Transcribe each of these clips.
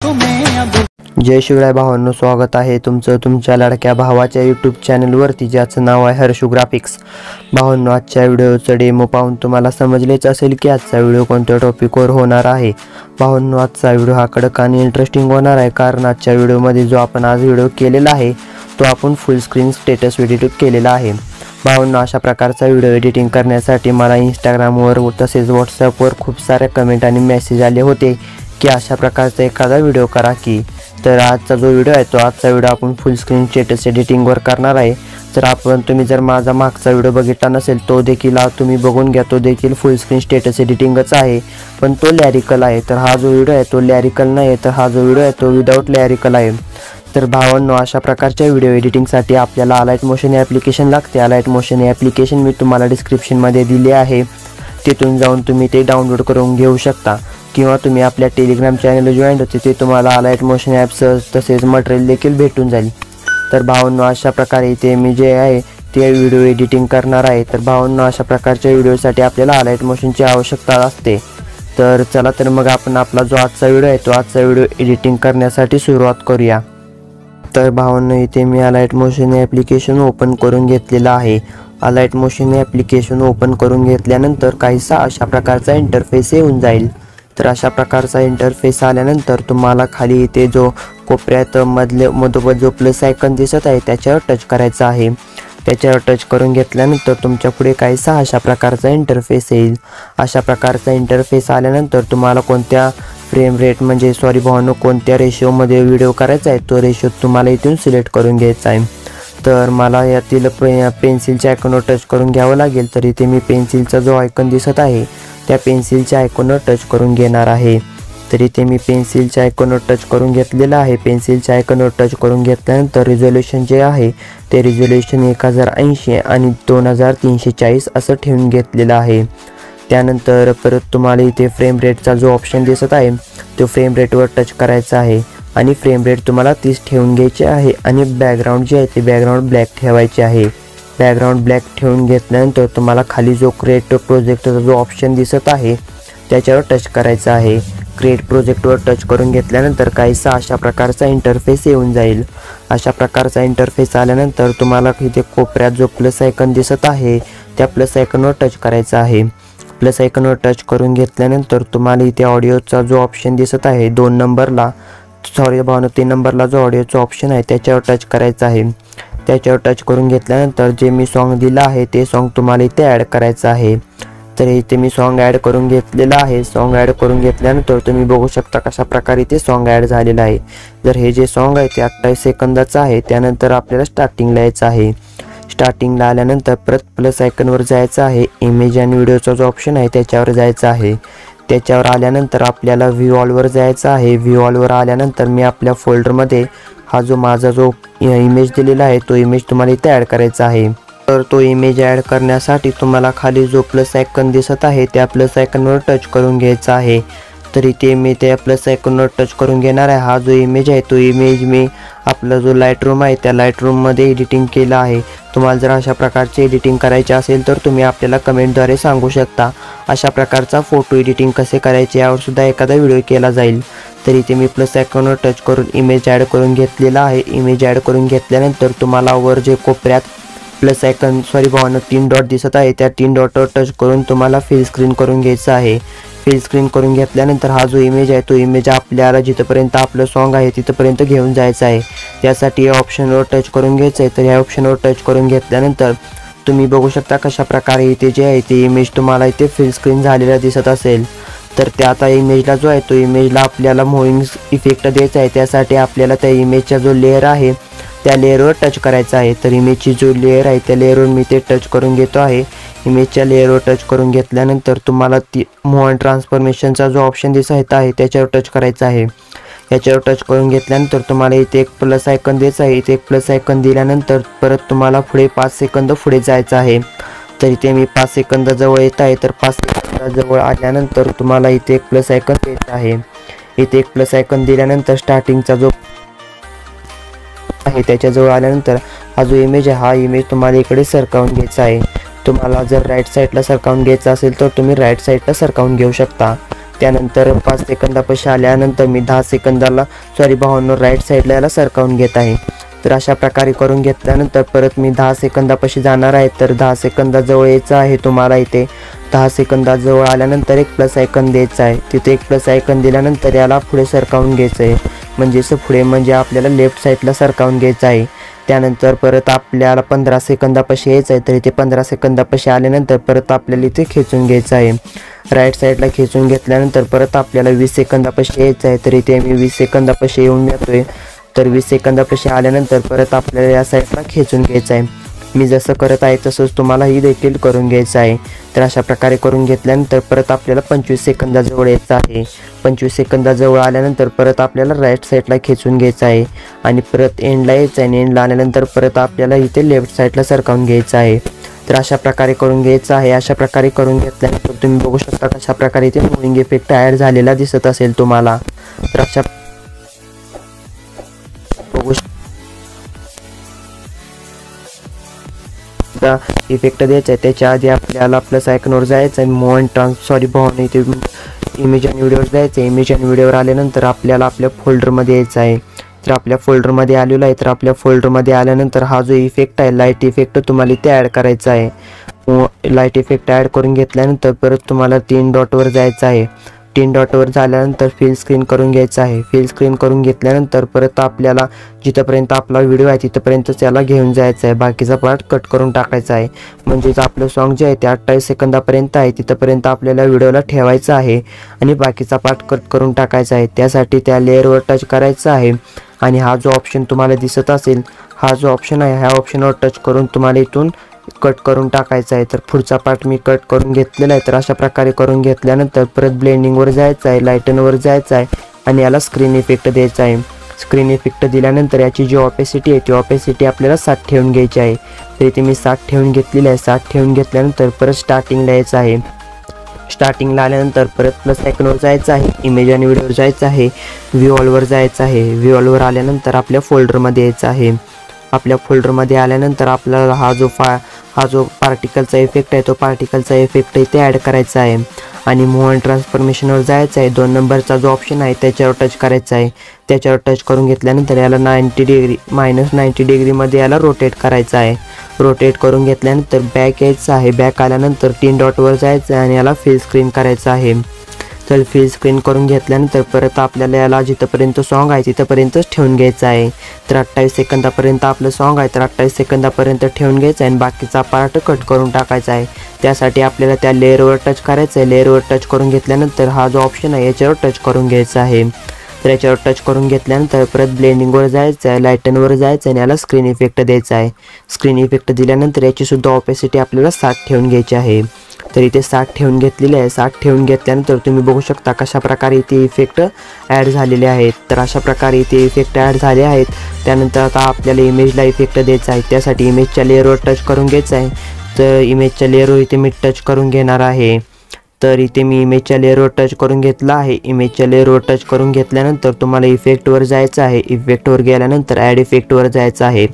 जय शिवराय भावांनो, स्वागत आहे तुमचं तुमच्या लाडक्या भावाच्या यूट्यूब चॅनलवरती, ज्याचं नाव आहे हर्षू ग्राफिक्स। भावांनो, आजच्या व्हिडिओचं डेमो पाहून तुम्हाला समजलेच असेल की आजचा व्हिडिओ कोणत्या टॉपिकवर होणार आहे। भावांनो, आजचा व्हिडिओ हा कडक आणि इंटरेस्टिंग होणार आहे, कारण आजच्या व्हिडिओमध्ये जो आपण आज व्हिडिओ केलेला आहे तो आपण फुल स्क्रीन स्टेटस व्हिडिओ केलेला आहे। भावांनो, अशा प्रकारचा व्हिडिओ एडिटिंग करण्यासाठी मला इंस्टाग्रामवर तसेच व्हॉट्सअपवर खूप सारे कमेंट आणि मेसेज आले होते की अशा प्रकारचा एखादा व्हिडिओ करा की। तर आजचा जो व्हिडिओ आहे तो आजचा व्हिडिओ आपण फुल स्क्रीन स्टेटस एडिटिंगवर करणार आहे। तर तुम्ही जर माझा मागचा व्हिडिओ बघितला नसेल तो देखील तुम्ही बघून घ्या, तो देखील फुल स्क्रीन स्टेटस एडिटिंगच आहे, पण तो लॅरिकल आहे। तर हा जो व्हिडिओ आहे तो लॅरिकल नाही, तर हा जो व्हिडिओ आहे तो विदाऊट लॅरिकल आहे। तर भावांनो, अशा प्रकारच्या व्हिडिओ एडिटिंगसाठी आपल्याला अलाइट मोशन ॲप्लिकेशन लागते। अलाइट मोशन ॲप्लिकेशन मी तुम्हाला डिस्क्रिप्शनमध्ये दिले आहे, तिथून जाऊन तुम्ही ते डाउनलोड करून घेऊ शकता, किंवा तुम्ही आपल्या टेलिग्राम चॅनलला जॉईन होते ते तुम्हाला अलाइट मोशन ॲप्स तसेच मटेरियल देखील भेटून जाईल। तर भावांनो, अशा प्रकारे इथे मी जे आहे ते व्हिडिओ एडिटिंग करणार आहे। तर भावांनो, अशा प्रकारच्या व्हिडिओसाठी आपल्याला अलाइट मोशनची आवश्यकता असते। तर चला, तर मग आपण आपला जो आजचा व्हिडिओ आहे तो आजचा व्हिडिओ एडिटिंग करण्यासाठी सुरुवात करूया। तर भावांनो, इथे मी अलाइट मोशन ॲप्लिकेशन ओपन करून घेतलेला आहे। अलाइट मोशन ॲप्लिकेशन ओपन करून घेतल्यानंतर काहीसा अशा प्रकारचा इंटरफेस येऊन जाईल। तर अशा प्रकारचा इंटरफेस आल्यानंतर तुम्हाला खाली इथे जो कोपऱ्यात मधोमध जो प्लस आयकॉन दिसत आहे त्याच्यावर टच करायचा आहे। त्याच्यावर टच करून घेतल्यानंतर तुमच्या पुढे काहीसा अशा प्रकारचा इंटरफेस येईल। अशा प्रकारचा इंटरफेस आल्यानंतर तुम्हाला कोणत्या फ्रेम रेट कोणत्या रेशोमध्ये व्हिडिओ करायचा आहे तो रेशो तुम्हाला इथून सिलेक्ट करून घ्यायचा आहे। तर मला यातील पेन्सिलच्या आयकॉनवर टच करून घ्यावं लागेल। तर इथे मी पेन्सिलचा जो आयकॉन दिसत आहे त्या पेन्सिलच्या आयकॉनवर टच करून घेणार आहे। तर इथे मी पेन्सिलच्या आयकॉनवर टच करून घेतलेला आहे। पेन्सिलच्या आयकॉनवर टच करून घेतल्यानंतर रिझोल्यूशन जे आहे ते रिझोल्यूशन 1080 आणि 2340 असं ठेवून घेतलेलं आहे। त्यानंतर परत तुम्हाला इथे फ्रेम रेटचा जो ऑप्शन दिसत आहे तो फ्रेम रेटवर टच करायचा आहे आणि फ्रेम रेट तुम्हाला 30 ठेवून घ्यायचे आहे आणि बॅकग्राऊंड जे आहे ते बॅकग्राऊंड ब्लॅक ठेवायचे आहे। बॅकग्राऊंड ब्लॅक ठेवून घेतल्यानंतर तुम्हाला खाली जो क्रिएट प्रोजेक्टचा जो ऑप्शन दिसत आहे त्याच्यावर टच करायचा आहे। क्रिएट प्रोजेक्टवर टच करून घेतल्यानंतर काहीसा अशा प्रकारचा इंटरफेस येऊन जाईल। अशा प्रकारचा इंटरफेस आल्यानंतर तुम्हाला इथे कोपऱ्यात जो प्लस आयकॉन दिसत आहे त्या प्लस आयकॉनवर टच करायचा आहे। प्लस आयकॉनवर टच करून घेतल्यानंतर तुम्हाला इथे ऑडिओचा जो ऑप्शन दिसत आहे 3 नंबरला जो ऑडिओचा ऑप्शन आहे त्याच्यावर टच करायचा आहे। त्याच्यावर टच करून घेतल्यानंतर जे मी सॉन्ग दिलं आहे ते सॉन्ग तुम्हाला इथे ॲड करायचं आहे। तर इथे मी सॉन्ग ॲड करून घेतलेलं आहे। सॉन्ग ॲड करून घेतल्यानंतर तुम्ही बघू शकता कशा प्रकारे ते सॉन्ग ॲड झालेलं आहे। जर हे जे सॉन्ग आहे ते 28 सेकंदाचं आहे। त्यानंतर आपल्याला स्टार्टिंगला यायचं आहे। स्टार्टिंगला आल्यानंतर परत प्लस आयकॉनवर जायचं आहे। इमेज आणि व्हिडिओचा जो ऑप्शन आहे त्याच्यावर जायचं आहे। त्याच्यावर आल्यानंतर आपल्याला व्ह्यू ऑलवर जायचं आहे। व्ह्यू ऑलवर आल्यानंतर मी आपल्या फोल्डरमध्ये हा जो माझा जो इमेज दिलेला आहे तो इमेज तुम्हाला इथे ॲड करायचा आहे। तर तो इमेज ॲड करण्यासाठी तुम्हाला खाली जो प्लस आयकॉन दिसत आहे त्या प्लस आयकॉनवर टच करून घ्यायचा आहे। तर इथे मी त्या प्लस आयकॉनवर टच करून घेणार आहे। हा जो इमेज आहे तो इमेज मी आपला जो लाईट रूम आहे त्या लाईट रूममध्ये एडिटिंग केला आहे। तुम्हाला जर अशा प्रकारचे एडिटिंग करायचे असेल तर तुम्ही आपल्याला कमेंटद्वारे सांगू शकता। अशा प्रकारचा फोटो एडिटिंग कसे करायचे यावर सुद्धा एखादा व्हिडिओ केला जाईल। तर इथे मी प्लस आयकॉनवर टच करून इमेज ॲड करून घेतलेला आहे। इमेज ॲड करून घेतल्यानंतर तुम्हाला वर जे कोपऱ्यात प्लस आयकॉन भावांनो 3 डॉट दिसत आहे त्या 3 डॉटवर टच करून तुम्हाला फिल स्क्रीन करून घ्यायचं आहे। फिल स्क्रीन करून घेतल्यानंतर हा जो इमेज आहे तो इमेज आपल्याला जिथपर्यंत आपलं सॉन्ग आहे तिथपर्यंत घेऊन जायचं आहे। त्यासाठी या ऑप्शनवर टच करून घ्यायचं आहे। तर या ऑप्शनवर टच करून घेतल्यानंतर तुम्ही बघू शकता कशा प्रकारे इथे जे आहे ते इमेज तुम्हाला इथे फिल स्क्रीन झालेला दिसत असेल। तर त्या आता इमेजला जो आहे तो इमेजला आपल्याला मूव्हिंग इफेक्ट द्यायचा आहे। त्यासाठी आपल्याला त्या इमेजचा जो लेअर आहे त्या लेअरवर टच करायचा आहे। तर इमेजची जो लेअर आहे त्या लेअरवर मी ते टच करून घेतो आहे। इमेजच्या लेअरवर टच करून घेतल्यानंतर तुम्हाला मूव्ह अँड ट्रान्सफॉर्मेशनचा जो ऑप्शन दिसत आहे त्याच्यावर टच करायचा आहे। याच्यावर टच करून घेतल्यानंतर तुम्हाला इथे एक प्लस आयकॉन द्यायचा आहे। इथे एक प्लस आयकॉन दिल्यानंतर परत तुम्हाला पुढे 5 सेकंद पुढे जायचं आहे। तर इथे मी 5 सेकंदाजवळ येत आहे। तर 5 सेकंदाजवळ आल्यानंतर तुम्हाला इथे एक प्लस आयकॉन द्यायचा आहे। इथे एक प्लस आयकॉन दिल्यानंतर स्टार्टिंगचा जो आहे त्याच्याजवळ आल्यानंतर हा जो इमेज आहे हा इमेज तुम्हाला इकडे सरकावून घ्यायचा आहे। तुम्हाला जर राईट साईडला सरकावून घ्यायचा असेल तर तुम्ही राईट साईडला सरकावून घेऊ शकता। त्यानंतर 5 सेकंदापाशी आल्यानंतर मी 10 सेकंदाला भावांनो राईट साईडला याला सरकवून घेत आहे। तर अशा प्रकारे करून घेतल्यानंतर परत मी 10 सेकंदापाशी जाणार आहे। तर 10 सेकंदाजवळ यायचं आहे तुम्हाला। इथे 10 सेकंदाजवळ आल्यानंतर एक प्लस आयकन द्यायचा आहे। तिथे एक प्लस आयकन दिल्यानंतर याला पुढे सरकवून घ्यायचं आहे, म्हणजेच पुढे म्हणजे आपल्याला लेफ्ट साईडला सरकवून घ्यायचं आहे। त्यानंतर परत आपल्याला 15 सेकंदापाशी यायचं आहे। तर इथे 15 सेकंदापाशी आल्यानंतर परत आपल्याला इथे खेचून घ्यायचं आहे। राईट साईडला खेचून घेतल्यानंतर परत आपल्याला 20 सेकंदापाशी यायचं आहे। तर इथे मी 20 सेकंदापाशी येऊन जातोय। तर 20 सेकंदापाशी आल्यानंतर परत आपल्याला या साईडला खेचून घ्यायचं आहे। मी जसं करत आहे तसंच तुम्हालाही देखील करून घ्यायचं आहे। तर अशा प्रकारे करून घेतल्यानंतर परत आपल्याला 25 सेकंदाजवळ यायचं आहे। 25 सेकंदाजवळ आल्यानंतर परत आपल्याला राईट साईडला खेचून घ्यायचं आहे आणि परत एंडला यायचं आहे आणि एंडला आल्यानंतर परत आपल्याला इथे लेफ्ट साईडला सरकवून घ्यायचं आहे। तर अशा प्रकारे करून घ्यायचं आहे। अशा प्रकारे करून घेतल्यानंतर तुम्ही बघू शकता कशा प्रकारे इथे मुव्हिंग इफेक्ट ॲड झालेला दिसत असेल तुम्हाला। तर अशा इफेक्ट द्यायचा आहे त्याच्या आधी आपल्याला प्लस आयकॉनवर जायचं आहे। भावांनो इथे इमेज आणि व्हिडिओवर जायचं आहे। इमेज आणि व्हिडिओवर आल्यानंतर आपल्याला आपल्या फोल्डरमध्ये यायचं आहे। तर आपल्या फोल्डरमध्ये आलेलो आहे। तर आपल्या फोल्डरमध्ये आल्यानंतर हा जो इफेक्ट आहे लाईट इफेक्ट तुम्हाला इथे ॲड करायचा आहे। लाईट इफेक्ट ॲड करून घेतल्यानंतर परत तुम्हाला 3 डॉटवर जायचं आहे। 3 डॉटवर झाल्यानंतर फिल स्क्रीन करून घ्यायचं आहे। फिल स्क्रीन करून घेतल्यानंतर परत आपल्याला जिथपर्यंत आपला व्हिडिओ आहे तिथपर्यंत त्याला घेऊन जायचं आहे। बाकीचा पार्ट कट करून टाकायचा आहे, म्हणजेच आपलं सॉन्ग जे आहे ते 28 सेकंदापर्यंत आहे तिथपर्यंत आपल्याला व्हिडिओला ठेवायचं आहे आणि बाकीचा पार्ट कट करून टाकायचा आहे। त्यासाठी त्या लेअरवर टच करायचं आहे आणि हा जो ऑप्शन तुम्हाला दिसत असेल, हा जो ऑप्शन आहे ह्या ऑप्शनवर टच करून तुम्हाला इथून कट करून टाकायचा आहे। तर पुढचा पार्ट मी कट करून घेतलेला आहे। तर अशा प्रकारे करून घेतल्यानंतर परत ब्लेंडिंगवर जायचं आहे, लाईटनवर जायचं आहे आणि याला स्क्रीन इफेक्ट द्यायचा आहे। स्क्रीन इफेक्ट दिल्यानंतर याची जी ऑपेसिटी आहे ती ऑपेसिटी आपल्याला 60 ठेवून घ्यायची आहे। तर इथे मी 60 ठेवून घेतलेली आहे। 60 ठेवून घेतल्यानंतर परत स्टार्टिंगला यायचं आहे। स्टार्टिंगला आल्यानंतर परत प्लस आयकॉनवर जायचं आहे, इमेज आणि व्हिडिओवर जायचं आहे, व्ह्यू ऑलवर जायचं आहे। व्ह्यू ऑलवर आल्यानंतर आपल्या फोल्डरमध्ये यायचं आहे। आपल्या फोल्डरमध्ये आल्यानंतर आपल्याला हा जो पार्टिकलचा इफेक्ट आहे तो पार्टिकलचा इफेक्ट इथे ॲड करायचा आहे आणि मूव्ह अँड ट्रान्सफॉर्मेशनवर जायचं आहे। 2 नंबरचा जो ऑप्शन आहे त्याच्यावर टच करायचा आहे। त्याच्यावर टच करून घेतल्यानंतर याला 90 डिग्री -90 डिग्रीमध्ये याला रोटेट करायचं आहे। रोटेट करून घेतल्यानंतर बॅक यायचं आहे। बॅक आल्यानंतर 3 डॉटवर जायचं आहे आणि याला फिल स्क्रीन करायचं आहे। तर फिल स्क्रीन करून घेतल्यानंतर परत आपल्याला याला जिथपर्यंत सॉन्ग आहे तिथपर्यंतच ठेवून घ्यायचं आहे। तर 28 सेकंदापर्यंत आपलं सॉन्ग आहे, तर 28 सेकंदापर्यंत ठेवून घ्यायचं आहे आणि बाकीचा पार्ट कट करून टाकायचा आहे। त्यासाठी आपल्याला त्या लेअरवर टच करायचं आहे। लेअरवर टच करून घेतल्यानंतर हा जो ऑप्शन आहे याच्यावर टच करून घ्यायचा आहे। तर याच्यावर टच करून घेतल्यानंतर परत ब्लेंडिंगवर जायचं आहे, लाईटनवर जायचं आहे आणि याला स्क्रीन इफेक्ट द्यायचा आहे। स्क्रीन इफेक्ट दिल्यानंतर याचीसुद्धा ऑपेसिटी आपल्याला 60 ठेवून घ्यायची आहे। तर इथे 60 ठेवून घेतलेले आहे। 60 ठेवून घेतल्यानंतर तुम्ही बघू शकता कशा प्रकारे इथे इफेक्ट ॲड झालेले आहेत। तर अशा प्रकारे इथे इफेक्ट ॲड झाले आहेत। त्यानंतर आता आपल्याला इमेजला इफेक्ट द्यायचा आहे। त्यासाठी इमेजच्या लेअरवर टच करून घ्यायचं आहे। तर इमेजच्या लेअरवर इथे मी टच करून घेणार आहे। तर इथे मी इमेजच्या लेअरवर टच करून घेतला आहे। इमेजच्या लेअरवर टच करून घेतल्यानंतर तुम्हाला इफेक्टवर जायचं आहे। इफेक्टवर गेल्यानंतर ॲड इफेक्टवर जायचं आहे।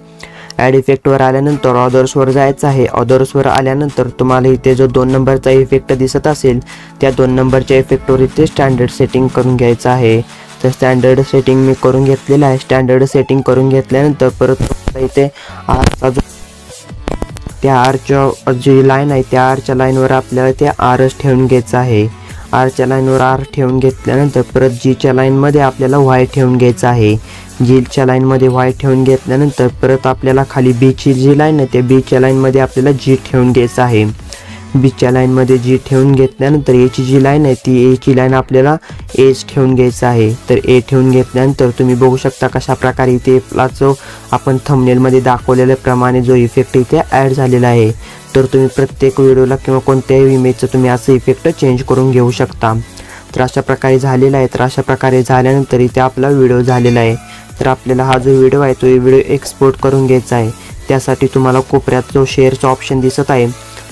ॲड इफेक्टवर आल्यानंतर ऑदर्सवर जायचं आहे। ऑदर्सवर आल्यानंतर तुम्हाला इथे जो 2 नंबरचा इफेक्ट दिसत असेल त्या 2 नंबरच्या इफेक्टवर इथे स्टँडर्ड सेटिंग करून घ्यायचं आहे। तर स्टँडर्ड सेटिंग मी करून घेतलेलं आहे। स्टँडर्ड सेटिंग करून घेतल्यानंतर परत इथे आरचा जो त्या आरच्या जी लाईन आहे त्या आरच्या लाईनवर आपल्याला ते आरच ठेवून घ्यायचं आहे। आरच्या लाईनवर आर ठेवून घेतल्यानंतर परत जीच्या लाईनमध्ये आपल्याला वाय ठेवून घ्यायचं आहे। जीच्या लाईनमध्ये वाय ठेवून घेतल्यानंतर परत आपल्याला खाली बीची जी लाईन आहे त्या बीच्या लाईनमध्ये आपल्याला जी ठेवून घ्यायचं आहे। बीच्या लाईनमध्ये जी ठेवून घेतल्यानंतर एची जी लाईन आहे ती एची लाईन आपल्याला एच ठेवून घ्यायचं आहे। तर ए ठेवून घेतल्यानंतर तुम्ही बघू शकता कशा प्रकारे इथे जो आपण थंबनेलमध्ये दाखवलेल्याप्रमाणे जो इफेक्ट इथे ॲड झालेला आहे। तर तुम्ही प्रत्येक व्हिडिओला किंवा कोणत्याही इमेजचं तुम्ही असं इफेक्ट चेंज करून घेऊ शकता। तर अशा प्रकारे झालेला आहे। तर अशा प्रकारे झाल्यानंतर इथे आपला व्हिडिओ झालेला आहे। तर आपल्याला हा जो व्हिडिओ आहे तो व्हिडिओ एक्सपोर्ट करून घ्यायचा आहे। त्यासाठी तुम्हाला कोपऱ्यात जो शेअरचा ऑप्शन दिसत आहे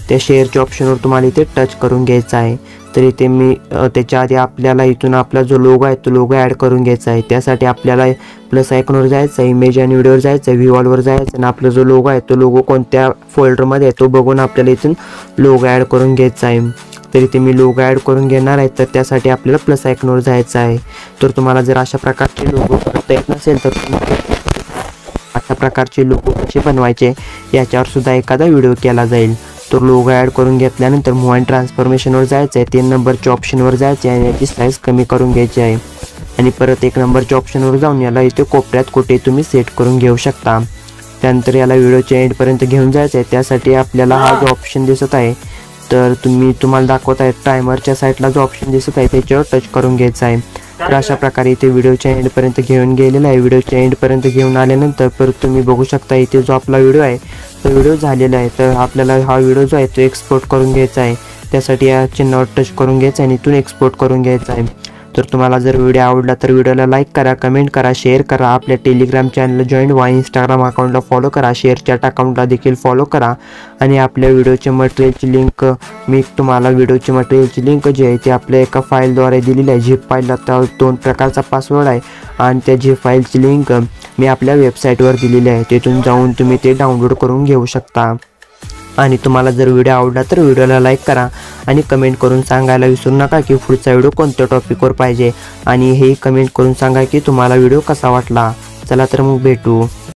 त्या शेअरच्या ऑप्शनवर तुम्हाला इथे टच करून घ्यायचा आहे। तर इथे मी त्याच्या आधी आपल्याला इथून आपला जो लोगो आहे तो लोगो ॲड करून घ्यायचा आहे। त्यासाठी आपल्याला प्लस आयकॉनवर जायचं आहे, इमेज आणि व्हिडिओवर जायचं आहे, व्ह्यू ऑलवर जायचं आणि आपला जो लोगो आहे तो लोगो कोणत्या फोल्डरमध्ये आहे तो बघून आपल्याला इथून लोगो ॲड करून घ्यायचा आहे। तर इथे मी लोगो ॲड करून घेणार आहे, तर त्यासाठी आपल्याला प्लस आयकॉनवर जायचं आहे. तर तुम्हाला जर अशा प्रकारचे लोगो करता येत नसेल तर तुम्ही अशा प्रकारचे लोगो कसे बनवायचे याच्यावर सुद्धा एखादा व्हिडिओ केला जाईल. तर लोगो ॲड करून घेतल्यानंतर मूव्ह अँड ट्रान्सफॉर्मेशनवर जायचं आहे, 3 नंबरच्या ऑप्शनवर जायचे आहे आणि याची साईज कमी करून घ्यायची आहे आणि परत 1 नंबरच्या ऑप्शनवर जाऊन याला इथे कोपऱ्यात कुठे तुम्ही सेट करून घेऊ शकता. त्यानंतर याला व्हिडिओच्या एंडपर्यंत घेऊन जायचं आहे. त्यासाठी आपल्याला हा जो ऑप्शन दिसत आहे, तर तुम्हाला दाखवत आहे टायमरच्या साईडला जो ऑप्शन दिसत आहे त्याच्यावर टच करून घ्यायचा आहे. तर अशा प्रकारे इथे व्हिडिओच्या एंडपर्यंत घेऊन गेलेला आहे. व्हिडिओच्या एंडपर्यंत घेऊन आल्यानंतर परत तुम्ही बघू शकता इथे जो आपला व्हिडिओ आहे तो व्हिडिओ झालेला आहे. तर आपल्याला हा व्हिडिओ जो आहे तो एक्सपोर्ट करून घ्यायचा आहे. त्यासाठी या चिन्हावर टच करून घ्यायचं आहे आणि इथून एक्सपोर्ट करून घ्यायचा आहे. तर तुम्हाला जर व्हिडिओ आवडला तर व्हिडिओला लाईक करा, कमेंट करा, शेअर करा, आपल्या टेलिग्राम चॅनलला जॉईन व्हा, इंस्टाग्राम अकाउंटला फॉलो करा, शेअरचॅट अकाउंटला देखील फॉलो करा आणि आपल्या व्हिडिओचे मटेरियलची लिंक मी तुम्हाला व्हिडिओची मटेरियलची लिंक जी आहे ती आपल्या एका फाईलद्वारे दिलेली आहे. झिप फाईलला त्या 2 प्रकारचा पासवर्ड आहे आणि त्या झिप फाईलची लिंक मी आपल्या वेबसाईटवर दिलेली आहे. तिथून जाऊन तुम्ही ते डाउनलोड करून घेऊ शकता. आणि तुम्हाला जर व्हिडिओ आवडला तर व्हिडिओला लाईक करा आणि कमेंट करून सांगायला विसरू नका की पुढचा व्हिडिओ कोणत्या टॉपिकवर पाहिजे आणि हे कमेंट करून सांगा की तुम्हाला व्हिडिओ कसा वाटला. चला तर मग भेटू.